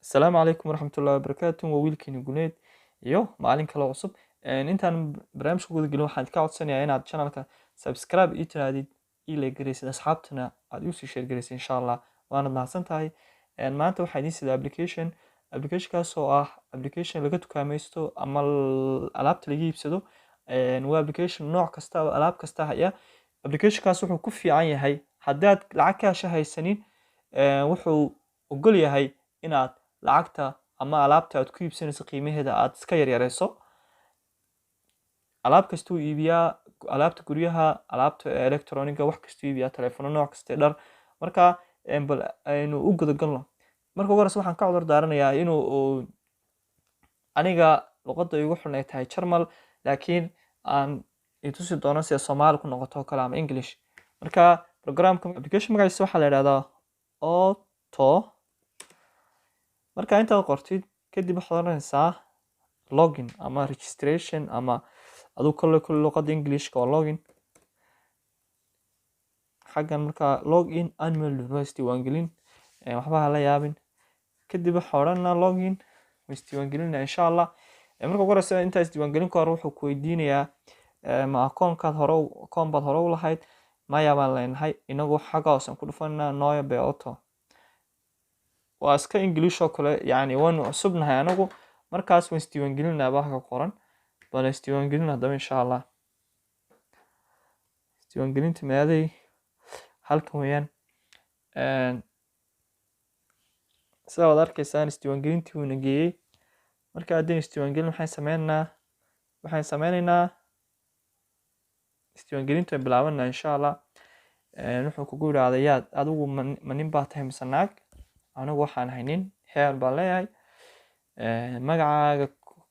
Asalaamu calaykum waraxmatullaahi wabarakaatu. Waa wiilkeeni Guneed iyo maalin kale oo cusub. Intaan barnaamijka guda gelin waxaan ka codsanayaa inaad channelka subscribe ii tirahdid ii la gareysid asxaabtana aad u sii share gareysid insha Allah. Waana mahadsan tahay. Maanta waxaan idiin sidaa applicationkaas oo ah application laga tukaamaysto ama alaabta laga iibsado. Waa application nooc kasta oo alaab kasta haya. Applicationkaas wuxuu ku fiican yahay haddaad lacag cash haysanin, wuxuu ogol yahay inaad lacagta ama alaabta aad ku iibsanayso qiimaheeda aad iska yaryareyso. Alaab kasta uu iibiyaa, alaabta guryaha, alaabta electroniga, wax kasta uu iibiyaa, telefono nooc kasta dhar. Marka bal aynu u guda galno. Marka ugu horeysa waxaan ka cudur daaranayaa inuu aniga luqadda igu xun ay tahay Jarmal, laakiin aan itusi doono sida Soomaali ku noqoto kala ama English. Marka programka application magaciisa waxaa la yiraahdaa Auto. Marka intaad qortid kadib waxaad oranaysaa login ama registration ama aduu kale luqadda Englishka oo login. Xaggan marka login annual university waan gelin, waxba la yaabin. Kadib waxaan oranaa login waan gelinaa insha Allah. Marka ugu horeysa inta isdiiwaan gelin ka hor wuxuu ku weydiinayaa ma akoonkaad hore u lahayd. Maya baan leenahay inagu xagga hoose ku dhufanaa Noya Be Auto. waa iska English oo kale, yani waan cusubnahay anagu. Markaas waan isdiiwaan gelinaa baa ka qoran, bal isdiiwaan gelin hadaba insha Allah. Isdiiwaan gelinta maaday halkan weeyaan. sida wada arkaysaan isdiiwaan gelintii wuu nageeyay. Marka haddii isdiiwaan gelin waxaan sameynaynaa isdiiwaan gelinta bilaabanaa insha Allah. Wuxuu kugu yiraahdaa yaad adigu ma nin baa tahay mise naag. Anigu waxaan ahay nin, heer baan leeyahay. Magacaaga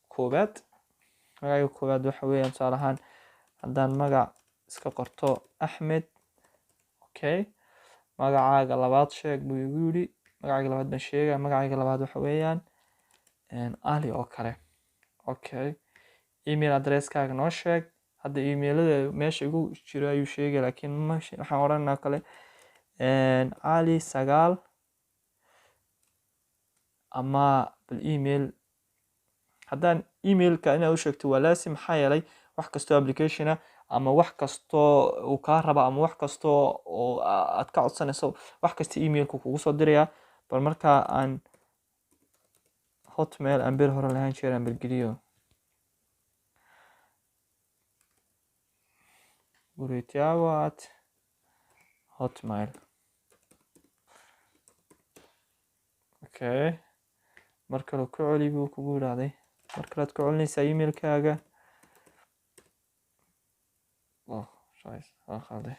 koobaad waxa weeyaan tusaale ahaan haddaan magac iska qorto Axmed. Okay, magacaaga labaad sheeg buu igu yiri. Magacaaga labaad baan sheegaa. Magacaaga labaad waxa weeyaan Ali oo kale. Okay, email addresskaaga noo sheeg. Hadda emailada meesha igu jiro ayuu sheegay, laakiin waxaan oranaa kale Ali 9 ama bal email. haddaan emailka inaad u sheegto waa laasim, maxaa yeelay wax kastoo application ama wax kastoo uu kaa raba ama wax kastoo oo aad ka codsanayso, wax kasta emailku kugu soo dirayaa. bal marka aan hotmail aan bir hore lahayn jeer aan belgeliyo Hotmail. Okay, marka ku celi buu kugu yiraahday. Marka aad ku celinaysaa emailkaaga khalday.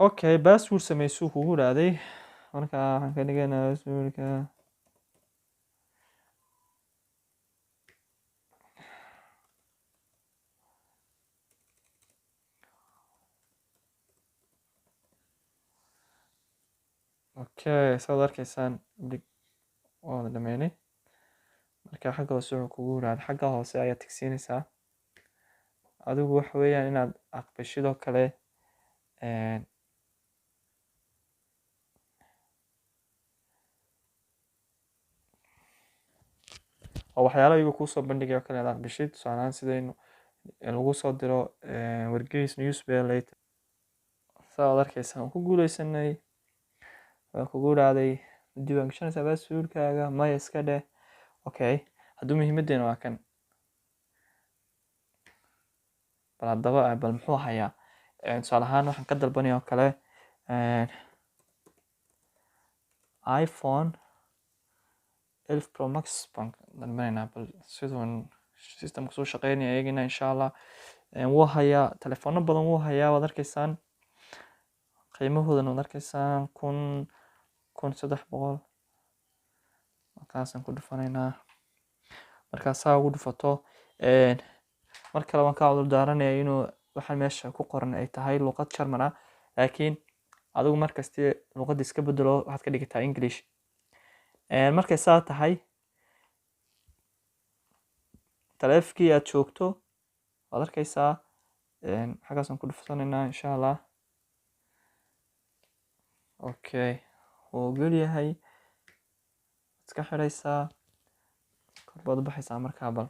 Okay, password sameysuu kugu yiraahday. Marka waxaan ka dhigaynaa passwordka okay. Soo arkaysaan waa dhameynay. Marka xagga hoose wuxuu kugu yiraahdaa xagga hoose ayaad tigsiinaysaa. Adigu waxa weeyaan inaad aqbashid oo kale oo waxyaalo iyagu kuu soo bandhigay oo kale aad aqbashid. Tusaale ahaan sida in lagu soo diro wargeys newspaper later. Soo arkaysaan ku guuleysanay. Waa kugu yiraahday diiwaan gashanaysaa passwordkaaga maya iska dheh. Okay, hadduu muhiimadeena waa kan. bal haddaba bal muxuu hayaa. Tusaale ahaan waxaan ka dalbanayaa oo kale iPhone 11 Pro Max baan dalbanaynaa. bal sidoo systemka soo shaqeynaya eegina insha Allah. wuu hayaa telefono badan, wuu hayaa. waad arkaysaan qiimahoodana waad arkaysaan 1300. markaasaan ku dhufanaynaa. markaasaa ugu dhufato mar kale waan ka cudur daaranayaa inuu waxaan meesha ku qoran ay tahay luqad Jarmal, laakiin adigu markasta luqadda iska bedelo waxaad ka dhigataa English. markay saa tahay taleefkii aad joogto waad arkaysaa xaggaasaan ku dhufsanaynaa insha allah. Okay, wuu ogol yahay, iska xidhaysaa, kor baad u baxaysaa. markaa bal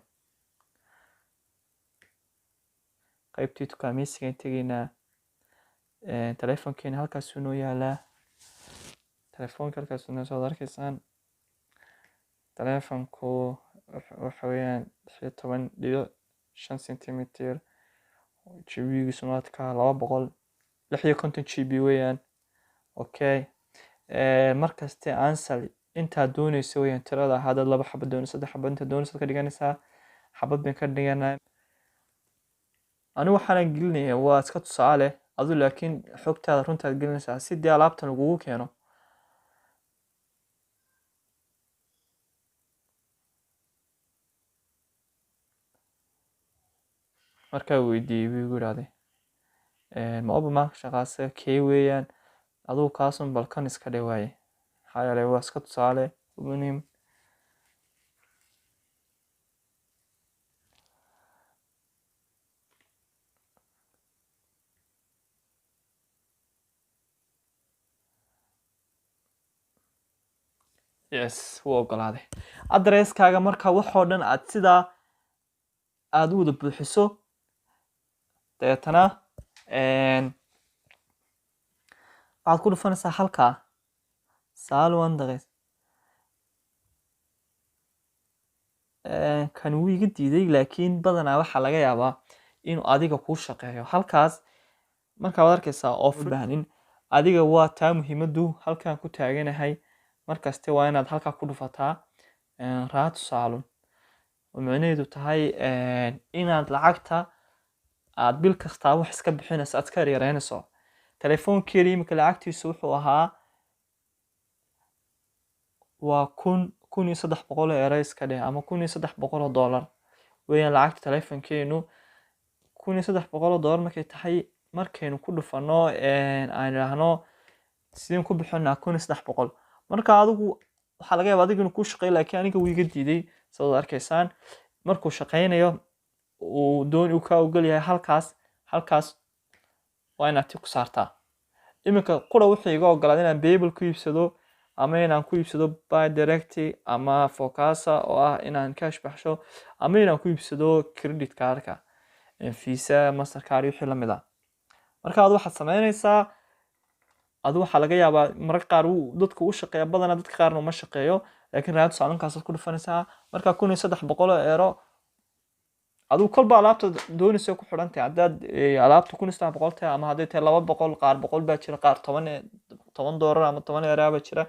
qaybtii dukaameysigaan tegaynaa. taleefonkeena halkaasuu noo yaalaa. taleefonka halkaasuu noo soo arkaysaan. taleefonku waxa weeyaan 16.5 centimeter, GB-giisu waa 256 GB weeyaan. Okay, markaste answer intaad doonayso weeyaan tirada. haddaad 2 xabo doonayso 3 xabo intaad doonayso ka dhiganaysaa. xabad baan ka dhiganaa. anigu waxaan gelinayaa waa iska tusaale, adu laakiin xogtaada runtaad gelinaysaa si dee alaabtan lagugu keeno. markaa weydiiyey wuu igu yidhaahday mobile marka shaqaasa kee weeyaan, adigu kaasun balkan iska dhe waaye, maxaa yeelay waa iska tusaale muhiim. yes, wuu ogolaaday. adresskaaga marka waxoo dhan aad sidaa aad u wada buuxiso, dabeetana waxaad ku dhufanaysaa halkaa saalwan daqiiq. kan wuu iga diiday, laakiin badanaa waxaa laga yaabaa inuu adiga kuu shaqeeyo. halkaas markaa waad arkaysaa oo baahanin adiga. waa taa muhiimadu halkaan ku taaganahay. markaste waa inaad halkaa ku dhufataa raad saalon, oo macnaheedu tahay inaad lacagta aad bil kastaa wax iska bixinayso, aad iska yareynayso. telefoonkeeda imika lacagtiisu wuxuu ahaa waa 1,300 euro iska dheh, ama $1,300 weeyaan lacagta telefoonkeenu. $1,300 markay tahay, markaynu ku dhufano aan idhaahno sideen ku bixinaa 1,300. marka adigu waxaa laga yaabaa adiga inuu kuu shaqeeyo, laakiin aniga wuu iga diiday. sidaad arkaysaan markuu shaqeynayo uu kaa ogol yahay halkaas waa inaad ti ku saartaa. iminka qura wuxuu iga ogolaaday inaan Paypal ku iibsado, ama inaan ku iibsado Buy Direct ama Focasa oo ah inaan cash baxsho, ama inaan ku iibsado credit cardka Visa, Mastercard wixii la mid ah. marka aad waxaad sameynaysaa, adu waxaa laga yaabaa mararka qaar dadka u shaqeeya, badanaa dadka qaarna uma shaqeeyo, laakiin raad saalankaas ku dhufanaysaa. marka 1,300 euro adigu kolba alaabta doonaysa ku xidhan tahay. haddaad alaabta 1,300 tahay, ama hadday tahay 200, qaar 100 baa jira, qaar $10 ama 10 euro baa jira.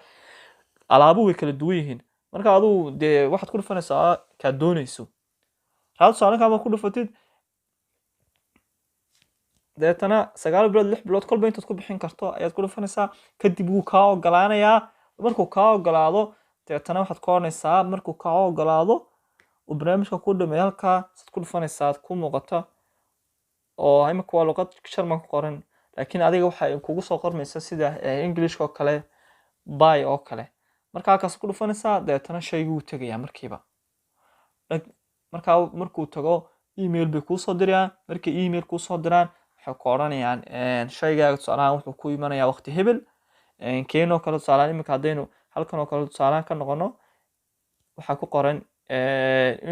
alaabuhu way kala duwan yihiin. marka adigu dee waxaad ku dhufanaysaa kaad doonayso. raad saalankaa ma ku dhufatid, deetana 9 bilood 6 bilood kolba intaad ku bixin karto ayaad ku dhufanaysaa. kadib wuu kaa ogolaanayaa. markuu kaa ogolaado, deetana waxaad ku oranaysaa markuu kaa ogolaado uu barnaamijka ku dhameeyo, halkaa saad ku dhufanaysaa ku muuqato. oo imika waa luqad Sharman ku qoran, laakiin adiga waxay kugu soo qormaysaa sida English oo kale, buy oo kale. marka halkaas ku dhufanaysaa, deetana shaygu wuu tegayaa markiiba. markuu tago email bay kuu soo dirayaan. markay email kuu soo diraan, waxay ku oranayaan shaygaaga tusaalahaan wuxuu ku imanayaa waqti hebel. keenoo kale tusaalahaan imika haddaynu halkan oo kale tusaalahaan ka noqono, waxaa ku qoran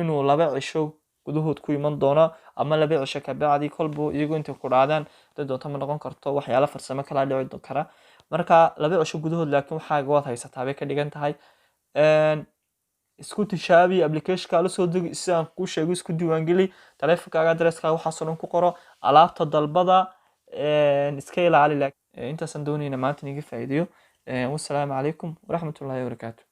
inuu 2 cisho gudahood ku iman doono, ama 2 cisho ka bacdi. kolba iyagu intay ku dhaadaan dad doonto ma noqon karto, waxyaalo farsamo kala dhici kara. marka 2 cisho gudahood, laakiin waxaaga waad haysataa bay ka dhigan tahay. isku tishaabi application-ka la soo degi, sidaan kuu sheegay isku diiwaangeli, taleefankaaga adresskaaga waxaasoo dhan ku qoro, alaabta dalbada, iska ilaali. intaasaan doonayna maanta iniga faa'iideeyo. wassalaamu calaykum waraxmatullaahi wabarakaatu.